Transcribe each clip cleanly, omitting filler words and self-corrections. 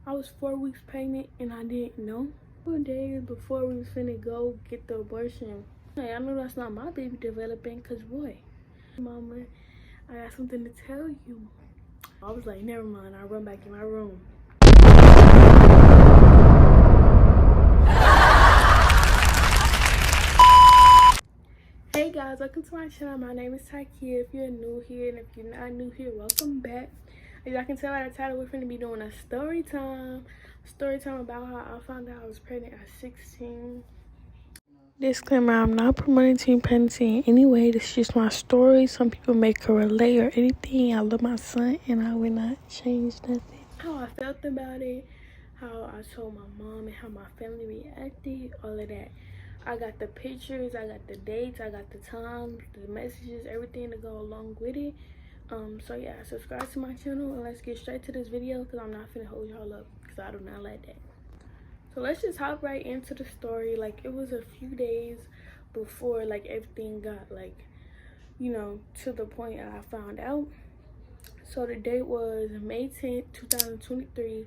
I was 4 weeks pregnant and I didn't know. 2 days before we was finna go get the abortion. Hey, I know that's not my baby developing, cause boy, mama, I got something to tell you. I was like, never mind, I run back in my room. Hey guys, welcome to my channel. My name is Takia. If you're new here, and if you're not new here, welcome back. As y'all can tell by the title, we're gonna be doing a story time about how I found out I was pregnant at 16. Disclaimer, I'm not promoting teen pregnancy in any way. This is just my story. Some people may correlate or anything. I love my son and I will not change nothing. How I felt about it, how I told my mom, and how my family reacted, all of that. I got the pictures, I got the dates, I got the times, the messages, everything to go along with it. So yeah, subscribe to my channel and let's get straight to this video because I'm not finna hold y'all up because I do not like that. So let's just hop right into the story. Like, it was a few days before like everything got like, you know, to the point I found out. So the date was May 10th, 2023,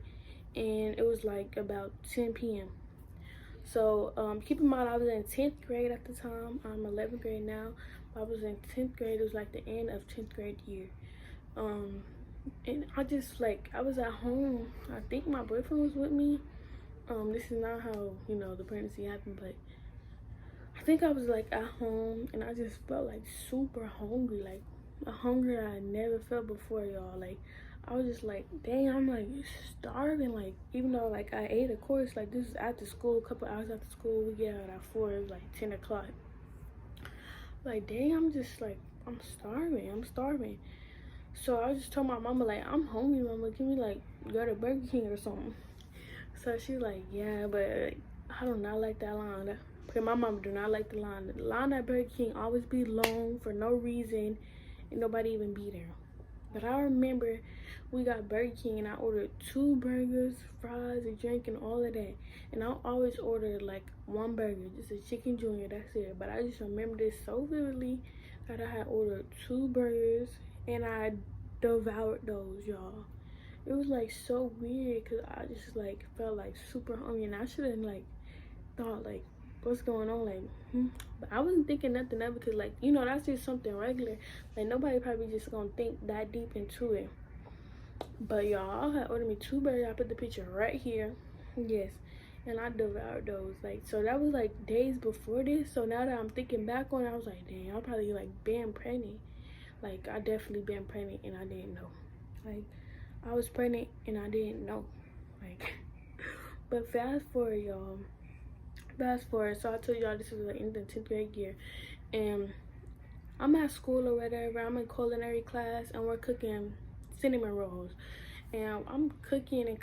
and it was like about 10 p.m. So keep in mind I was in 10th grade at the time. I'm 11th grade now. I was in 10th grade. It was like the end of 10th grade year. And I just like, I was at home. I think my boyfriend was with me. This is not how, you know, the pregnancy happened, but I think I was like at home and I just felt like super hungry, like a hunger I never felt before, y'all. Like, I was just like, dang, I'm like starving. Like, even though like I ate, of course, like this is after school, a couple hours after school, we get out at 4, it was like 10 o'clock. Like, dang, I'm just like, I'm starving. So I just told my mama, like, I'm hungry, mama, can we like go to Burger King or something? So she's like, yeah, but I do not like that line. Because my mama do not like the line. The line at Burger King always be long for no reason and nobody even be there. But I remember we got Burger King and I ordered 2 burgers, fries, a drink, and all of that. And I always ordered like 1 burger, just a chicken junior, that's it. But I just remember this so vividly that I had ordered 2 burgers and I devoured those, y'all. It was like so weird because I just like felt like super hungry and I should have like thought like what's going on, like but I wasn't thinking nothing of it because, like, you know, that's just something regular. Like, nobody probably just gonna think that deep into it. But y'all, I had ordered me 2 burgers. I put the picture right here, yes, and I devoured those. Like, so that was like days before this. So now that I'm thinking back on it, I was like, dang, I probably like been pregnant. Like, I definitely been pregnant and I didn't know. Like, I was pregnant and I didn't know. Like, but fast forward, y'all. Fast forward. So I told y'all this is like in the 10th grade year, and I'm at school or whatever. I'm in culinary class and we're cooking cinnamon rolls. And I'm cooking and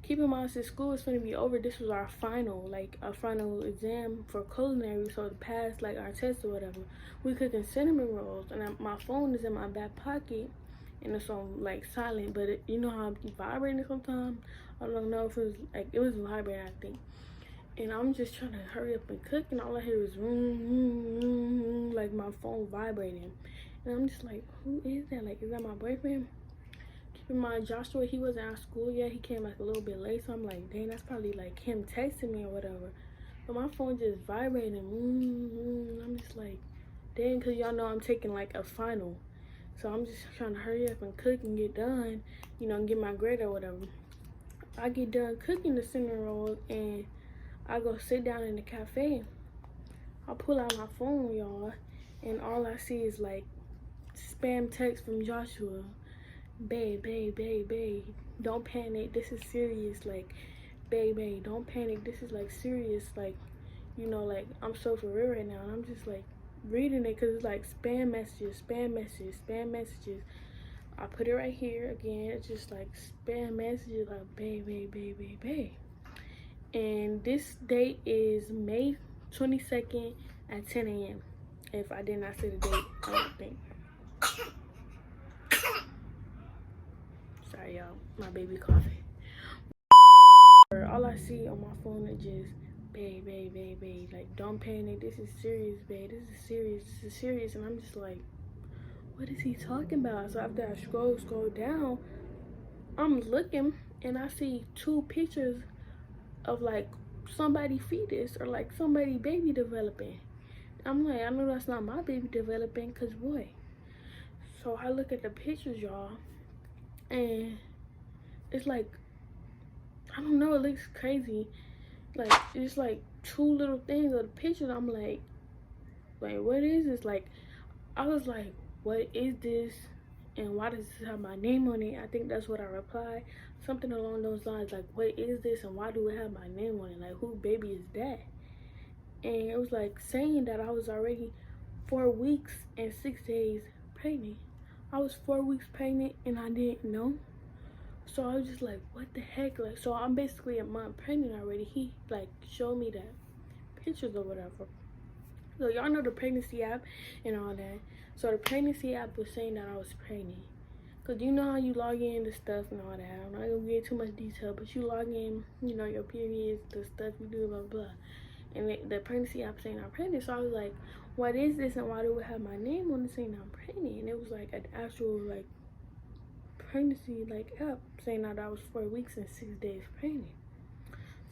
keep in mind, since school is gonna be over, this was our final, like a final exam for culinary. So to pass like our test or whatever, we cooking cinnamon rolls, and my phone is in my back pocket and it's on like silent, but you know how it's vibrating sometimes. I don't know if it was like, it was vibrating, I think. And I'm just trying to hurry up and cook, and all I hear is like my phone vibrating. And I'm just like, who is that? Like, is that my boyfriend? Keep in mind, Joshua, he wasn't at school yet. He came like a little bit late, so I'm like, dang, that's probably like him texting me or whatever. But my phone just vibrating. I'm just like, dang, because y'all know I'm taking like a final. So I'm just trying to hurry up and cook and get done, you know, and get my grade or whatever. I get done cooking the cinnamon rolls and I go sit down in the cafe. I pull out my phone, y'all, and all I see is like spam text from Joshua. Babe, don't panic, this is serious. Like, babe, don't panic, this is like serious. Like, you know, like, I'm so for real right now. And I'm just like reading it because it's like spam messages. I put it right here again. It's just like spam messages, like babe. And this date is May 22nd at 10 a.m. If I did not say the date, I don't think. Sorry, y'all. My baby coughing. All I see on my phone is just babe. Like, don't panic. This is serious, babe. This is serious. And I'm just like, what is he talking about? So after I scroll down, I'm looking and I see 2 pictures of like somebody fetus or like somebody baby developing. I'm like, I know that's not my baby developing, cause boy. So I look at the pictures, y'all, and it's like, I don't know, it looks crazy. Like, it's like 2 little things of the pictures. I'm like, what is this? Like, I was like, what is this? And why does this have my name on it? I think that's what I replied. Something along those lines, like, what is this and why do it have my name on it? Like, who baby is that? And it was like saying that I was already 4 weeks and 6 days pregnant. I was 4 weeks pregnant and I didn't know. So I was just like, what the heck? Like, so I'm basically a month pregnant already. He like showed me that pictures or whatever. So y'all know the pregnancy app and all that. So the pregnancy app was saying that I was pregnant. Cause you know how you log in the stuff and all that. I'm not gonna get too much detail, but you log in, you know, your periods, the stuff you do, blah blah. And the pregnancy app saying I'm pregnant. So I was like, what is this and why do it have my name on it saying I'm pregnant? And it was like an actual like pregnancy like app saying that I was 4 weeks and 6 days pregnant.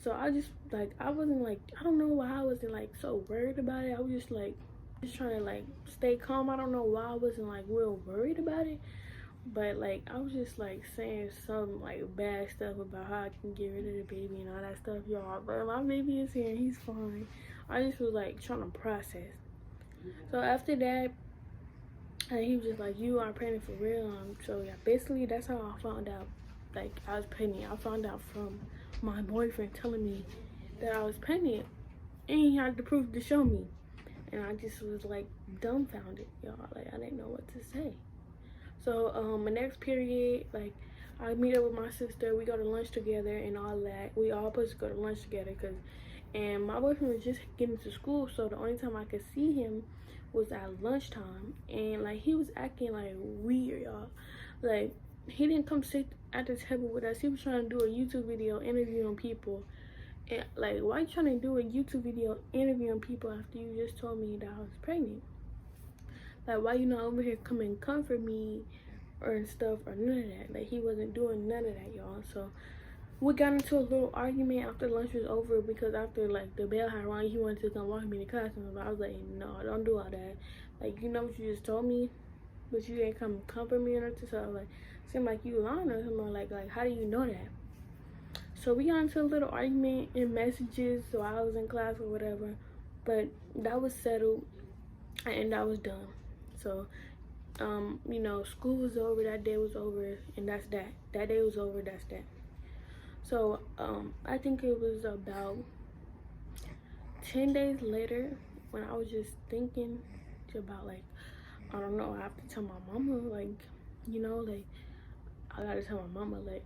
So I just like, I wasn't like, I don't know why I wasn't like so worried about it. I was just like, just trying to like stay calm. I don't know why I wasn't like real worried about it, but like I was just like saying some like bad stuff about how I can get rid of the baby and all that stuff, y'all. But my baby is here and he's fine. I just was like trying to process. So after that, he was just like, you are pregnant for real. So yeah, basically that's how I found out like I was pregnant. I found out from my boyfriend telling me that I was pregnant, and he had the proof to show me. And I just was like dumbfounded, y'all. Like I didn't know what to say. So the next period, like I meet up with my sister, we go to lunch together and all that. We all supposed to go to lunch together, and my boyfriend was just getting to school, so the only time I could see him was at lunchtime. And like he was acting like weird, y'all. Like he didn't come sit at the table with us. He was trying to do a YouTube video interviewing people. And like, why you trying to do a YouTube video interviewing people after you just told me that I was pregnant? Like, why you not over here come and comfort me or stuff or none of that? Like, he wasn't doing none of that, y'all. So we got into a little argument after lunch was over, because after like the bell had rung, he wanted to come walk me to classroom. But I was like, no, don't do all that. Like, you know what you just told me, but you didn't come comfort me or nothing. So I was like, seemed like you lying or something. Like how do you know that? So we got into a little argument in messages while I was in class or whatever, but that was settled and that was done. So you know, school was over, that day was over, and that's that. That day was over, that's that. So I think it was about 10 days later when I was just thinking about like, I don't know, I have to tell my mama, like, you know, like I gotta tell my mama, like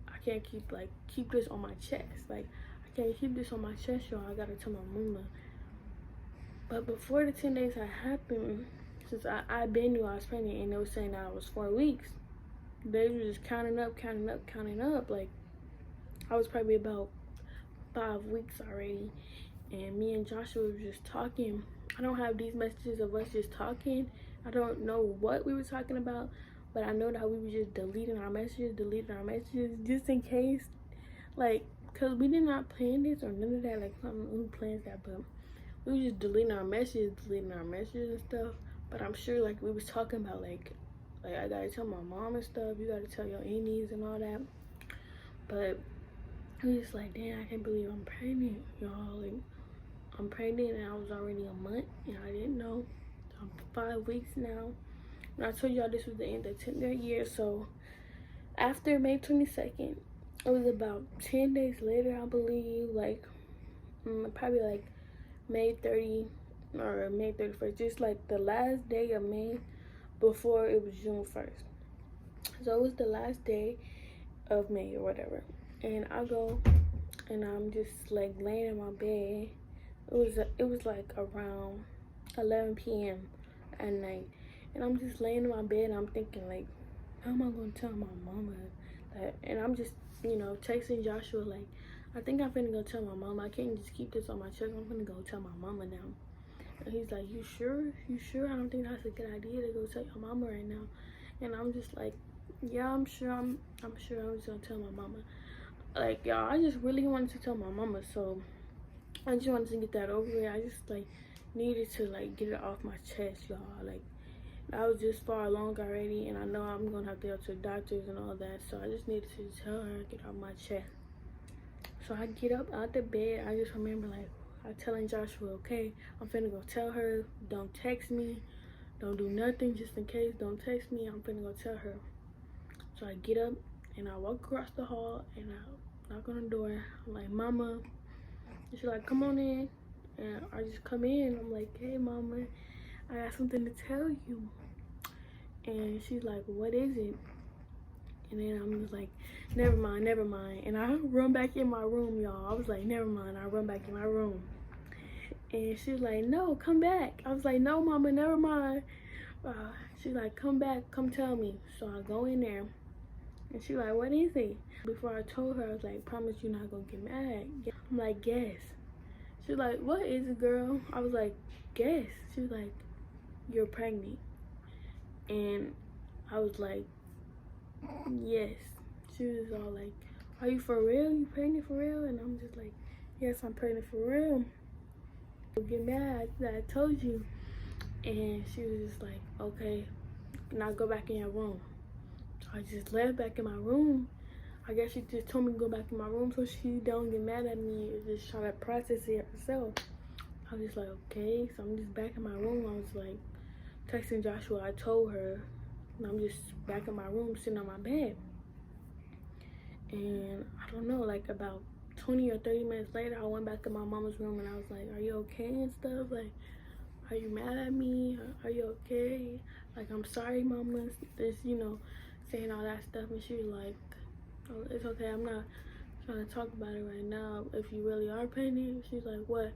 I can't keep this on my chest. Like I can't keep this on my chest, y'all. I gotta tell my mama. But before the 10 days had happened, since I been knew I was pregnant, and they were saying that I was 4 weeks, they were just counting up. Like I was probably about 5 weeks already, and me and Joshua were just talking. I don't have these messages of us just talking. I don't know what we were talking about, but I know that we were just deleting our messages just in case, like, cause we did not plan this or none of that. Like, I don't know who plans that, but we were just deleting our messages and stuff. But I'm sure like we was talking about like I gotta tell my mom and stuff. You gotta tell your aunties and all that. But I was just like, damn, I can't believe I'm pregnant, y'all. Like I'm pregnant and I was already a month and I didn't know. I'm 5 weeks now. And I told y'all this was the end of the 10th grade year. So after May 22nd, it was about 10 days later, I believe, like probably like May 30 or May 31st, just like the last day of May before it was June 1st. So it was the last day of May or whatever. And I go and I'm just like laying in my bed. It was like around 11 p.m. at night. And I'm just laying in my bed and I'm thinking like, how am I gonna tell my mama that? And I'm just, you know, texting Joshua like, I think I'm finna go tell my mama. I can't just keep this on my chest. I'm finna go tell my mama now. And he's like, you sure? I don't think that's a good idea to go tell your mama right now. And I'm just like, Yeah, I'm sure I'm sure I'm just gonna tell my mama. Like, y'all, I just really wanted to tell my mama, so I just wanted to get that over with. I just like needed to like get it off my chest, y'all. Like, I was just far along already, and I know I'm gonna have to go to the doctors and all that, so I just needed to tell her, get off my chest. So I get up out the bed. I just remember like I telling Joshua, okay, I'm finna go tell her, don't text me, don't do nothing, just in case, don't text me, I'm finna go tell her. So I get up and I walk across the hall and I knock on the door. I'm like, Mama. And she's like, come on in. And I just come in. I'm like, hey, Mama, I got something to tell you. And she's like, what is it? And then I'm just like, never mind, never mind. And I run back in my room, y'all. I was like, never mind. I run back in my room. And she was like, no, come back. I was like, no, Mama, never mind. She's like, come back, come tell me. So I go in there. And she like, what is it? Before I told her, I was like, promise you're not gonna get mad. I'm like, guess. She's like, what is it, girl? I was like, guess. She was like, you're pregnant. And I was like, yes. She was all like, are you for real? You pregnant for real? And I'm just like, yes, I'm pregnant for real. Don't get mad that I told you. And she was just like, okay, now go back in your room. I just left back in my room. I guess she just told me to go back in my room so she don't get mad at me or just try to process it herself. I was just like, okay. So I'm just back in my room. I was like texting Joshua. I told her, and I'm just back in my room sitting on my bed. And I don't know, like about 20 or 30 minutes later, I went back in my mama's room and I was like, are you okay and stuff? Like, are you mad at me? Are you okay? Like, I'm sorry, Mama. Just, you know, saying all that stuff. And she was like, oh, it's okay, I'm not trying to talk about it right now. If you really are pregnant, she's like, what?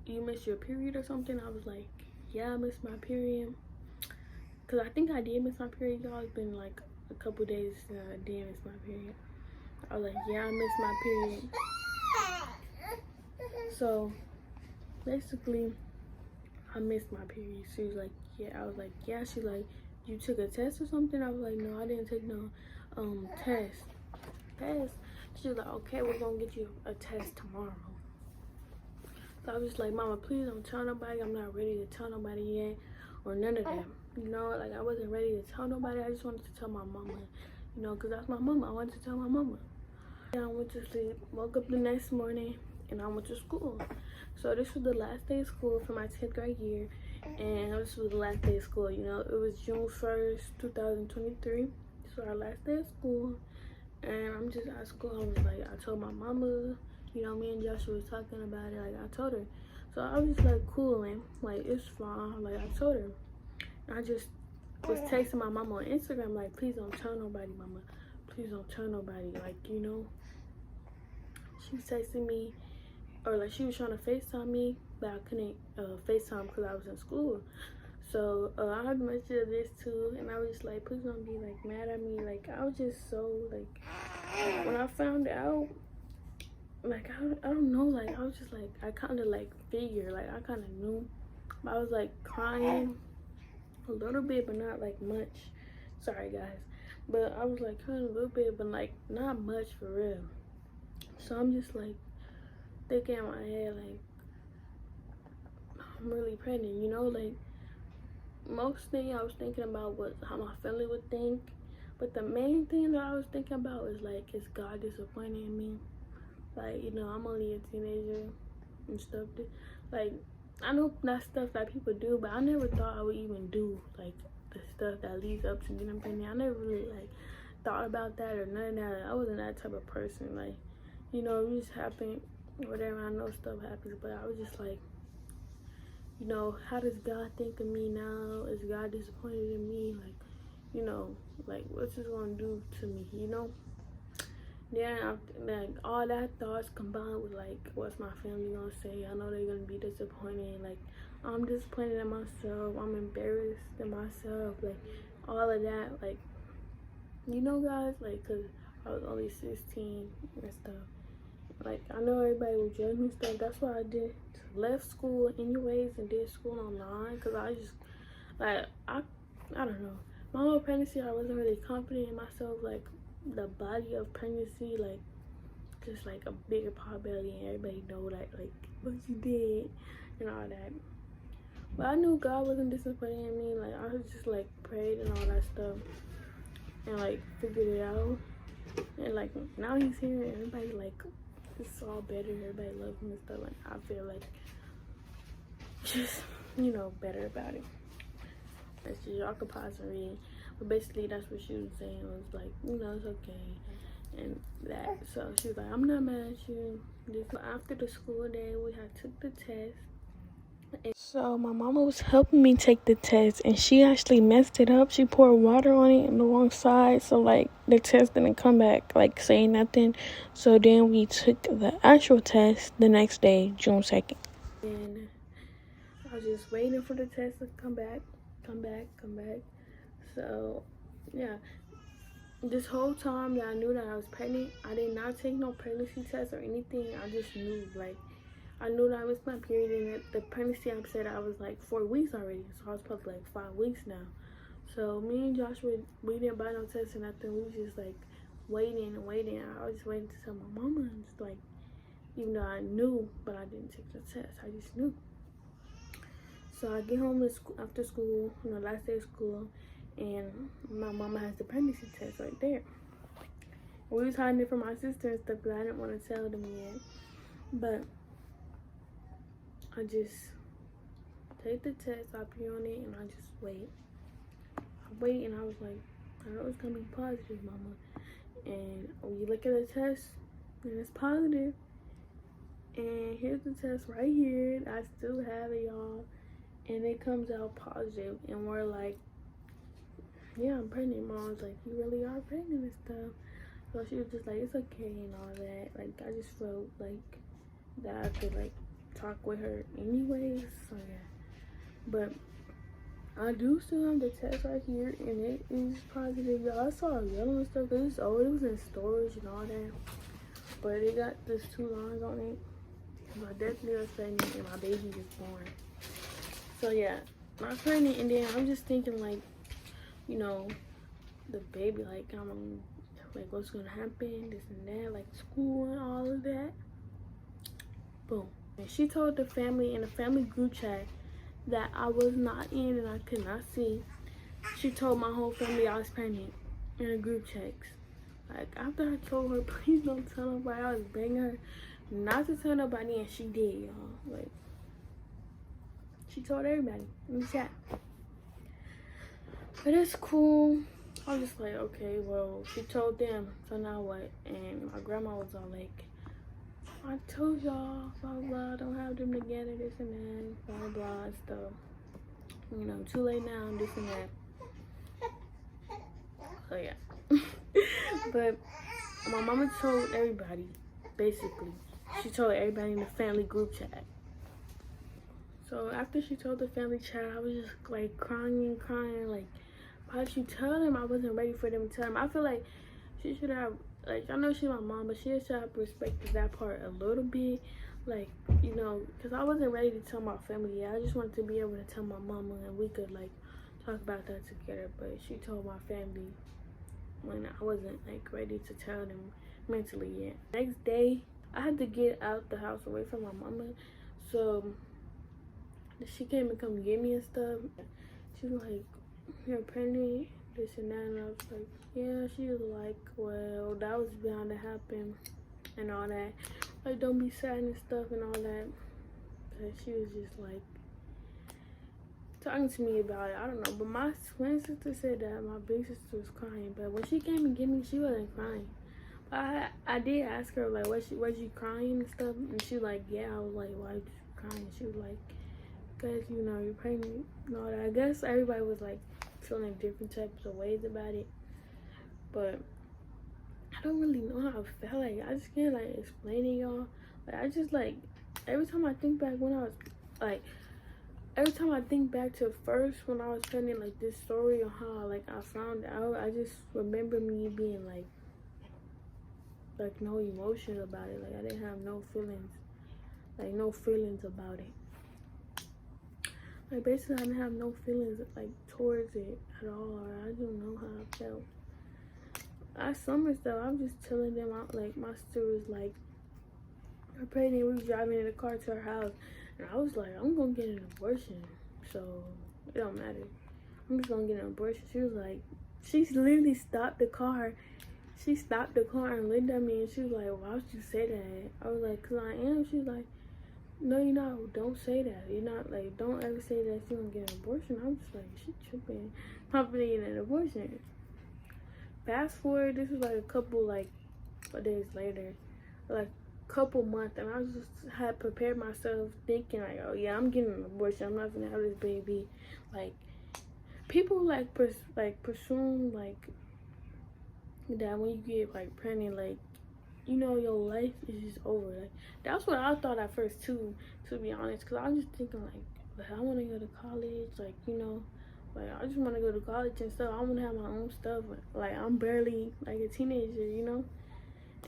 You missed your period or something? I was like, yeah, I missed my period. Because I think I did miss my period, y'all. It's been like a couple days since I did miss my period. I was like, yeah, I missed my period. So, basically, I missed my period. She was like, yeah. I was like, yeah. She like, you took a test or something? I was like, no, I didn't take no test. She was like, okay, we're gonna get you a test tomorrow. So I was just like, Mama, please don't tell nobody. I'm not ready to tell nobody yet, or none of that. You know, like I wasn't ready to tell nobody. I just wanted to tell my mama, you know, because that's my mama. I wanted to tell my mama. And I went to sleep, woke up the next morning, and I went to school. So this was the last day of school for my 10th grade year, and this was the last day of school. You know, it was June 1st, 2023. So our last day of school, and I'm just at school. I was like, I told my mama, you know, me and Joshua was talking about it. Like I told her, so I was just like, cool, man. Like it's fine. Like I told her. I just was texting my mama on Instagram, like, please don't tell nobody, Mama. Please don't tell nobody. Like, you know, she was texting me, or like she was trying to FaceTime me, but I couldn't FaceTime because I was in school. So I had much of this too, and I was just like, please don't be like mad at me. Like I was just so like, when I found out, like I don't know, like I was just like, I kind of like figured, like I kind of knew, but I was like crying a little bit, but not like much. Sorry guys, but I was like crying a little bit, but like not much for real. So I'm just like thinking in my head, like I'm really pregnant, you know, like most thing I was thinking about was how my family would think, but the main thing that I was thinking about is like, is God disappointed in me? Like, you know, I'm only a teenager and stuff. Like, I know that's stuff that people do, but I never thought I would even do like the stuff that leads up to getting pregnant. I never really like thought about that or none of that. I wasn't that type of person. Like, you know, it just happened, whatever. I know stuff happens, but I was just like, you know, how does God think of me now? Is God disappointed in me? Like, you know, like what's this gonna do to me, you know? Then like all that thoughts combined with like, what's my family gonna say? I know they're gonna be disappointed. Like, I'm disappointed in myself. I'm embarrassed in myself. Like, all of that. Like, you know, guys, like, cause I was only 16 and stuff. Like, I know everybody will judge me and stuff. That's why I left school anyways and did school online. Cause I just, like, I don't know. my whole pregnancy, I wasn't really confident in myself. Like, the body of pregnancy, like, just like a bigger pot belly, and everybody know like what you did and all that. But I knew God wasn't disappointed in me. Like, I was just like prayed and all that stuff, and like figured it out. And like now he's here, and everybody like it's all better. Everybody loves him and stuff. Like, I feel like just, you know, better about it. That's just, y'all can pause and read. But basically that's what she was saying. It was like, you know, it's okay. And that, so she was like, I'm not mad at you. Just after the school day, we had took the test. And so my mama was helping me take the test, and she actually messed it up. She poured water on it on the wrong side, so like the test didn't come back like saying nothing. So then we took the actual test the next day, June 2nd. And I was just waiting for the test to come back. So yeah, this whole time that I knew that I was pregnant, I did not take no pregnancy test or anything. I just knew, like, I knew that I was my period, and the pregnancy, I said I was like 4 weeks already, so I was supposed to like 5 weeks now. So me and Joshua, we didn't buy no test or nothing. We was just like waiting. I was just waiting to tell my mama, and just like, even though I knew, but I didn't take the test. I just knew. So I get home after school, you know, last day of school, and my mama has the pregnancy test right there. We was hiding it from my sister and stuff because I didn't want to tell them yet. But I just take the test, I pee on it, and I just wait. I wait, and I was like, I know it's gonna be positive, mama. And when you look at the test, and it's positive. And here's the test right here. I still have it, y'all. And it comes out positive, and we're like, yeah, I'm pregnant. Mom was like, you really are pregnant and stuff. So she was just like, it's okay and all that. Like, I just felt like that I could like talk with her anyways. So yeah, but I do still have the test right here, and it is positive, y'all. I saw it yellow and stuff because it's old. It was in storage and all that, but it got this 2 lines on it. I definitely was pregnant, and my baby was born. So yeah, I'm pregnant, and then I'm just thinking like, you know, the baby, like, like what's gonna happen, this and that, like school and all of that. Boom. And she told the family in the family group chat that I was not in and I could not see. She told my whole family I was pregnant in the group chats. Like, after I told her, please don't tell nobody, I was begging her not to tell nobody, and she did, y'all. Like, she told everybody in the chat. But it's cool. I was just like, okay, well, she told them, so now what? And my grandma was all like, I told y'all, blah, blah, don't have them together, this and that, blah, blah, stuff. You know, too late now, this and that. So, yeah. But my mama told everybody, basically. She told everybody in the family group chat. So, after she told the family chat, I was just, like, crying, like, why did you tell them? I wasn't ready for them to tell them. I feel like she should have, like, I know she's my mom, but she should have respected that part a little bit. Like, you know, because I wasn't ready to tell my family yet. I just wanted to be able to tell my mama, and we could, like, talk about that together. But she told my family when I wasn't, like, ready to tell them mentally yet. Next day, I had to get out the house away from my mama. So she came and come get me and stuff. She was like, you're pregnant, this and that, and I was like, yeah. She was like, well, that was bound to happen and all that, like, don't be sad and stuff and all that. But she was just like talking to me about it. I don't know, but my twin sister said that my big sister was crying, but when she came and get me, she wasn't crying. But I did ask her, like, was you crying and stuff, and she was like, yeah. I was like, why are you crying? She was like, because, you know, you're pregnant and all that. I guess everybody was like feeling different types of ways about it, but I don't really know how I felt. Like, I just can't like explain it, y'all. Like, I just, like, every time I think back when I was like, every time I think back to first when I was pregnant, like, this story of how like I found out, I just remember me being like no emotion about it. Like, I didn't have no feelings, like no feelings about it. Like, basically, I didn't have no feelings, like, towards it at all. I don't know how I felt. Last summer, though, I was just telling them, like, my sister was, like, her pregnant, we was driving in the car to her house, and I was like, I'm gonna get an abortion, so it don't matter. I'm just gonna get an abortion. She was like, she literally stopped the car. She stopped the car and looked at me, and she was like, why would you say that? I was like, 'cause I am. She was like, no, you're not. Don't say that. You're not, like, don't ever say that you're gonna get an abortion. I'm just like, she tripping. I'm gonna get an abortion. Fast forward, this was like a couple, like, days later, like, couple months, and I just had prepared myself thinking, like, oh yeah, I'm getting an abortion. I'm not gonna have this baby. Like, people, like, presume, like, that when you get, like, pregnant, like, you know, your life is just over. Like, that's what I thought at first too, to be honest, because I was just thinking, like, I want to go to college, like, you know, like, I just want to go to college and stuff. I want to have my own stuff. Like, I'm barely, like, a teenager, you know.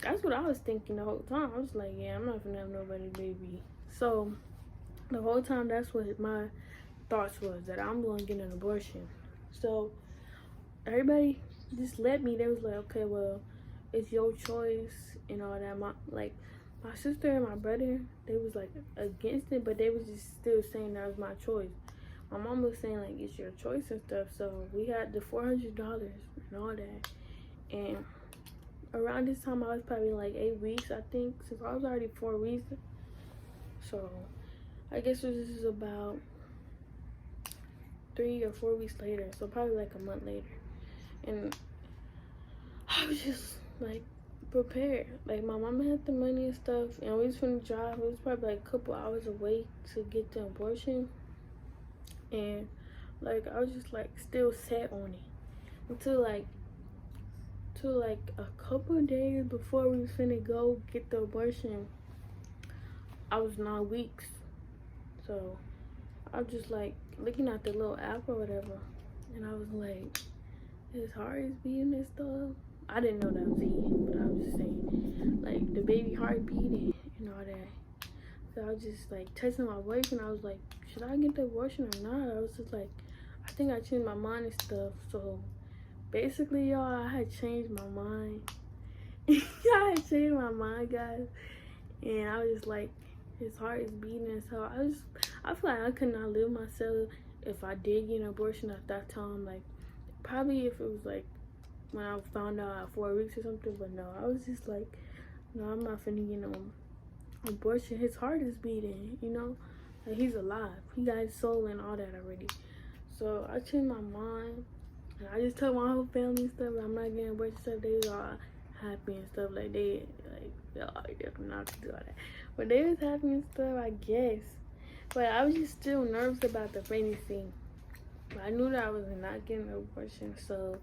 That's what I was thinking the whole time. I was like, yeah, I'm not gonna have nobody baby. So the whole time, that's what my thoughts was, that I'm gonna get an abortion. So everybody just let me. They was like, okay, well, it's your choice and all that. My sister and my brother, they was like against it, but they was just still saying that was my choice. My mom was saying, like, it's your choice and stuff. So we had the $400 and all that. And around this time, I was probably like 8 weeks, I think, since I was already 4 weeks. So I guess this is about 3 or 4 weeks later, so probably like a month later. And I was just, like, prepared. Like, my mama had the money and stuff, and we was finna drive. It was probably like a couple hours away to get the abortion. And, like, I was just, like, still set on it until like a couple of days before we was finna go get the abortion. I was 9 weeks. So I was just, like, looking at the little app or whatever, and I was like, his heart is beating and stuff. I didn't know that was he, but I was just saying, like, the baby heart beating and all that. So I was just, like, texting my boyfriend. I was like, should I get the abortion or not? I was just like, I think I changed my mind and stuff. So basically, y'all, I had changed my mind. I had changed my mind, guys. And I was just like, his heart is beating. And so I feel like I could not live myself if I did get an abortion at that time. Like, probably if it was like when I found out at 4 weeks or something. But no, I was just like, no, I'm not finna get no abortion. His heart is beating, you know? Like, he's alive. He got his soul and all that already. So I changed my mind. And I just told my whole family and stuff, I'm not getting abortion stuff. They was all happy and stuff. Like, they, like, oh, you're not gonna do all that. But they was happy and stuff, I guess. But I was just still nervous about the pregnancy. But I knew that I was not getting an abortion. So,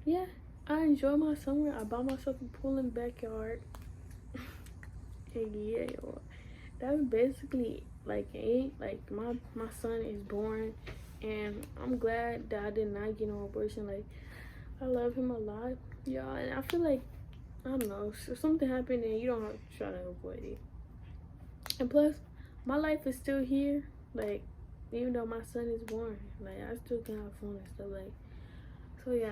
yeah, I enjoyed my summer. I bought myself a pool in the backyard. And yeah, that was basically, like, it. Like, my son is born. And I'm glad that I did not get no abortion. Like, I love him a lot, y'all. And I feel like, I don't know, if something happened, then you don't have to try to avoid it. And plus, my life is still here. Like, even though my son is born, like, I still can have fun and stuff. Like, so yeah,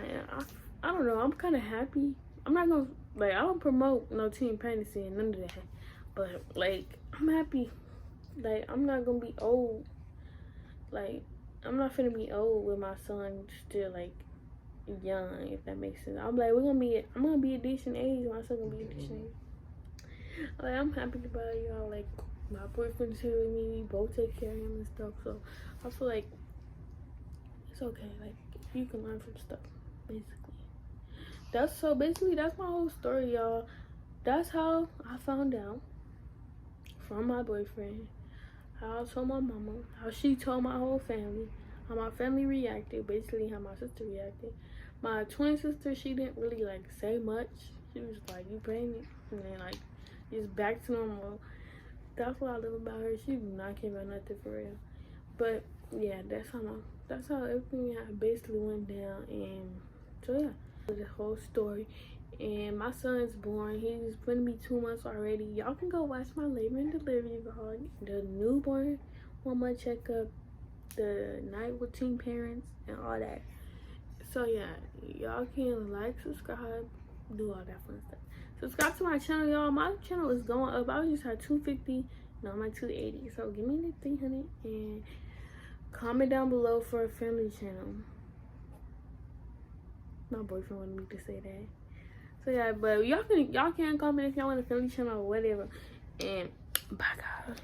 I don't know. I'm kind of happy. I'm not gonna, like, I don't promote no teen pregnancy and none of that. But, like, I'm happy. Like, I'm not gonna be old. Like, I'm not finna be old with my son still, like, young, if that makes sense. I'm like, I'm gonna be a decent age. My son gonna be a decent age. Like, I'm happy about it, y'all. Like, my boyfriend's here with me. We both take care of him and stuff. So I feel like it's okay. Like, you can learn from stuff, basically. Basically that's my whole story, y'all. That's how I found out from my boyfriend. How I told my mama, how she told my whole family, how my family reacted, basically how my sister reacted. My twin sister, she didn't really, like, say much. She was like, you pregnant? And then, like, just back to normal. That's what I love about her. She do not care about nothing for real. But yeah, that's how everything basically went down. And so yeah, the whole story. And my son's born. He's gonna be 2 months already. Y'all can go watch my labor and delivery vlog, the newborn 1 month checkup. the night with teen parents and all that. So yeah, y'all can like, subscribe, do all that fun stuff. Subscribe to my channel, y'all. My channel is going up. I just had 250. No, I'm at 280. So give me the 300 and comment down below for a family channel. My boyfriend wanted me to say that. So yeah, but y'all can comment if y'all want a family channel or whatever. And bye guys.